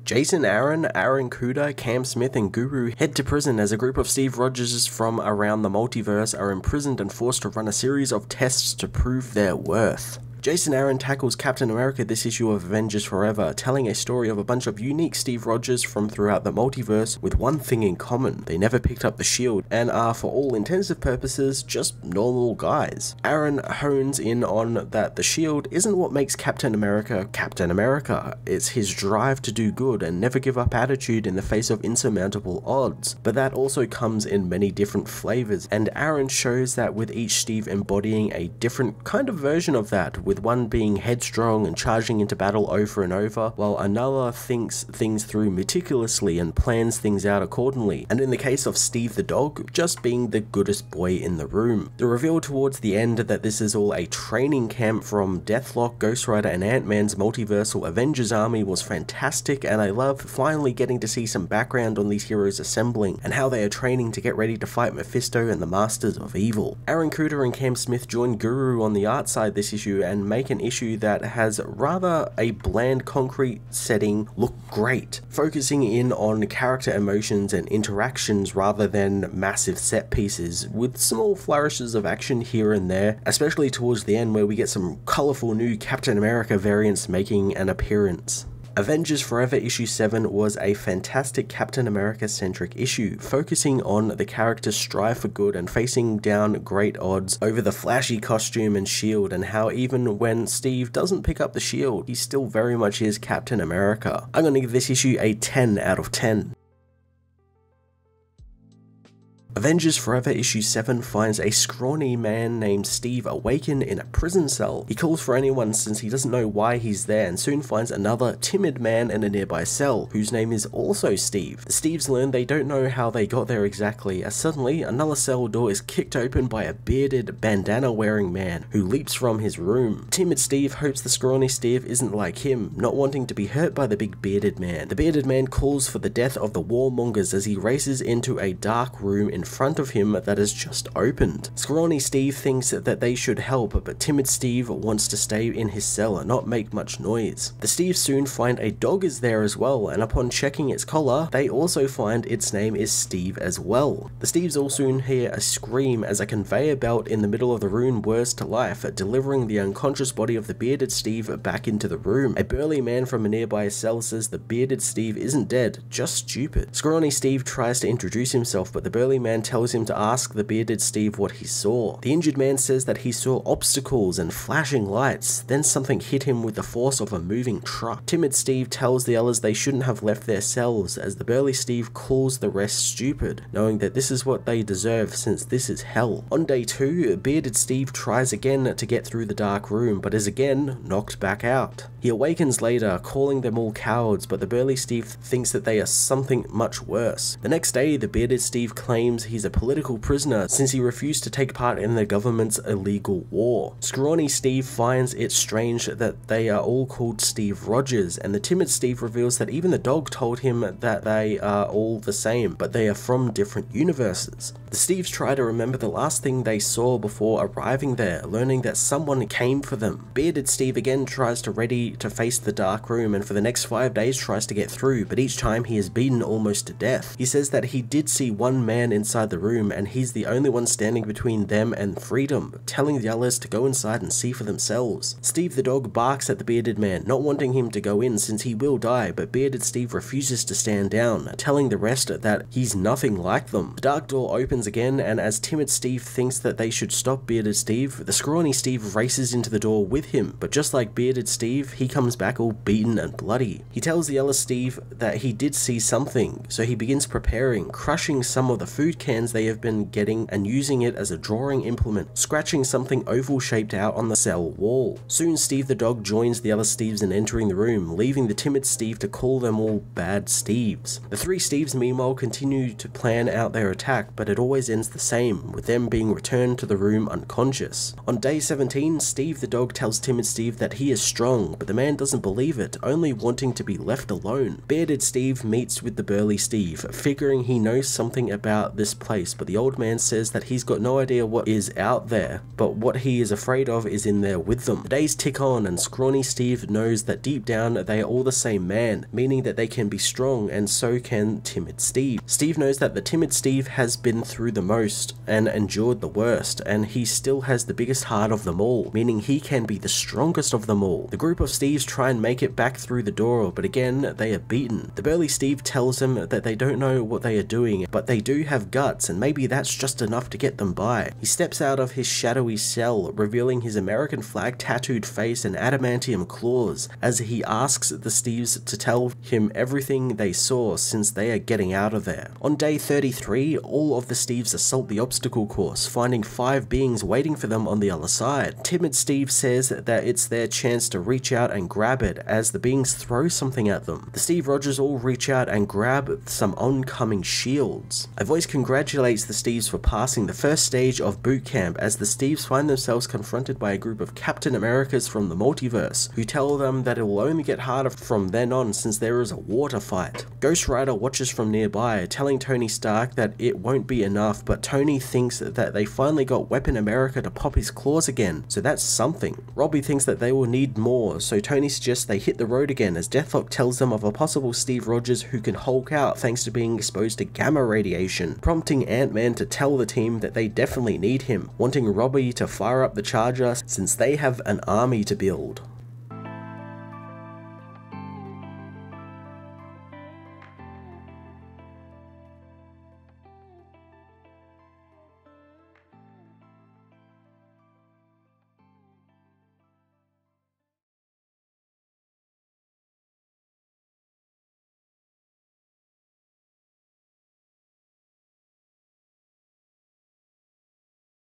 Jason Aaron, Aaron Kuda, Cam Smith, and Guru head to prison as a group of Steve Rogers from around the multiverse are imprisoned and forced to run a series of tests to prove their worth. Jason Aaron tackles Captain America this issue of Avengers Forever, telling a story of a bunch of unique Steve Rogers from throughout the multiverse with one thing in common: they never picked up the shield and are, for all intensive purposes, just normal guys. Aaron hones in on that the shield isn't what makes Captain America Captain America, it's his drive to do good and never give up attitude in the face of insurmountable odds, but that also comes in many different flavors, and Aaron shows that with each Steve embodying a different kind of version of that, with one being headstrong and charging into battle over and over, while another thinks things through meticulously and plans things out accordingly, and in the case of Steve the dog, just being the goodest boy in the room. The reveal towards the end that this is all a training camp from Deathlock, Ghost Rider, and Ant-Man's multiversal Avengers army was fantastic, and I love finally getting to see some background on these heroes assembling, and how they are training to get ready to fight Mephisto and the Masters of Evil. Aaron Kuda and Cam Smith join Guru on the art side this issue, and make an issue that has rather a bland concrete setting look great, focusing in on character emotions and interactions rather than massive set pieces, with small flourishes of action here and there, especially towards the end where we get some colourful new Captain America variants making an appearance. Avengers Forever issue 7 was a fantastic Captain America centric issue, focusing on the character's strive for good and facing down great odds over the flashy costume and shield, and how even when Steve doesn't pick up the shield, he still very much is Captain America. I'm gonna give this issue a 10 out of 10. Avengers Forever issue 7 finds a scrawny man named Steve awakened in a prison cell. He calls for anyone since he doesn't know why he's there, and soon finds another timid man in a nearby cell, whose name is also Steve. The Steves learn they don't know how they got there exactly, as suddenly another cell door is kicked open by a bearded, bandana-wearing man who leaps from his room. Timid Steve hopes the scrawny Steve isn't like him, not wanting to be hurt by the big bearded man. The bearded man calls for the death of the warmongers as he races into a dark room in front of him that has just opened. Scrawny Steve thinks that they should help, but timid Steve wants to stay in his cell and not make much noise. The Steves soon find a dog is there as well, and upon checking its collar, they also find its name is Steve as well. The Steves all soon hear a scream as a conveyor belt in the middle of the room whirs to life, delivering the unconscious body of the bearded Steve back into the room. A burly man from a nearby cell says the bearded Steve isn't dead, just stupid. Scrawny Steve tries to introduce himself, but the burly man tells him to ask the bearded Steve what he saw. The injured man says that he saw obstacles and flashing lights, then something hit him with the force of a moving truck. Timid Steve tells the others they shouldn't have left their cells, as the burly Steve calls the rest stupid, knowing that this is what they deserve since this is hell. On day 2, bearded Steve tries again to get through the dark room, but is again knocked back out. He awakens later, calling them all cowards, but the burly Steve thinks that they are something much worse. The next day, the bearded Steve claims he's a political prisoner since he refused to take part in the government's illegal war. Scrawny Steve finds it strange that they are all called Steve Rogers, and the timid Steve reveals that even the dog told him that they are all the same, but they are from different universes. The Steves try to remember the last thing they saw before arriving there, learning that someone came for them. Bearded Steve again tries to ready to face the dark room, and for the next 5 days tries to get through, but each time he is beaten almost to death. He says that he did see one man inside the room, and he's the only one standing between them and freedom, telling the others to go inside and see for themselves. Steve the dog barks at the bearded man, not wanting him to go in since he will die, but bearded Steve refuses to stand down, telling the rest that he's nothing like them. The dark door opens again, and as timid Steve thinks that they should stop bearded Steve, the scrawny Steve races into the door with him, but just like bearded Steve, he comes back all beaten and bloody. He tells the other Steve that he did see something, so he begins preparing, crushing some of the food cans they have been getting and using it as a drawing implement, scratching something oval shaped out on the cell wall. Soon Steve the dog joins the other Steves in entering the room, leaving the timid Steve to call them all bad Steves. The 3 Steves meanwhile continue to plan out their attack, but it always ends the same, with them being returned to the room unconscious. On day 17, Steve the dog tells timid Steve that he is strong, but the man doesn't believe it, only wanting to be left alone. Bearded Steve meets with the burly Steve, figuring he knows something about the this place, but the old man says that he's got no idea what is out there, but what he is afraid of is in there with them. The days tick on, and scrawny Steve knows that deep down they are all the same man, meaning that they can be strong, and so can timid Steve. Steve knows that the timid Steve has been through the most and endured the worst, and he still has the biggest heart of them all, meaning he can be the strongest of them all. The group of Steves try and make it back through the door, but again they are beaten. The burly Steve tells him that they don't know what they are doing, but they do have guts, and maybe that's just enough to get them by. He steps out of his shadowy cell, revealing his American flag tattooed face and adamantium claws, as he asks the Steves to tell him everything they saw since they are getting out of there. On day 33, all of the Steves assault the obstacle course, finding 5 beings waiting for them on the other side. Timid Steve says that it's their chance to reach out and grab it as the beings throw something at them. The Steve Rogers all reach out and grab some oncoming shields. A voice congratulates the Steves for passing the first stage of boot camp as the Steves find themselves confronted by a group of Captain Americas from the multiverse who tell them that it will only get harder from then on since there is a war to fight. Ghost Rider watches from nearby, telling Tony Stark that it won't be enough, but Tony thinks that they finally got Weapon America to pop his claws again, so that's something. Robbie thinks that they will need more, so Tony suggests they hit the road again as Deathlock tells them of a possible Steve Rogers who can Hulk out thanks to being exposed to gamma radiation, prompting Ant-Man to tell the team that they definitely need him, wanting Robbie to fire up the Charger since they have an army to build.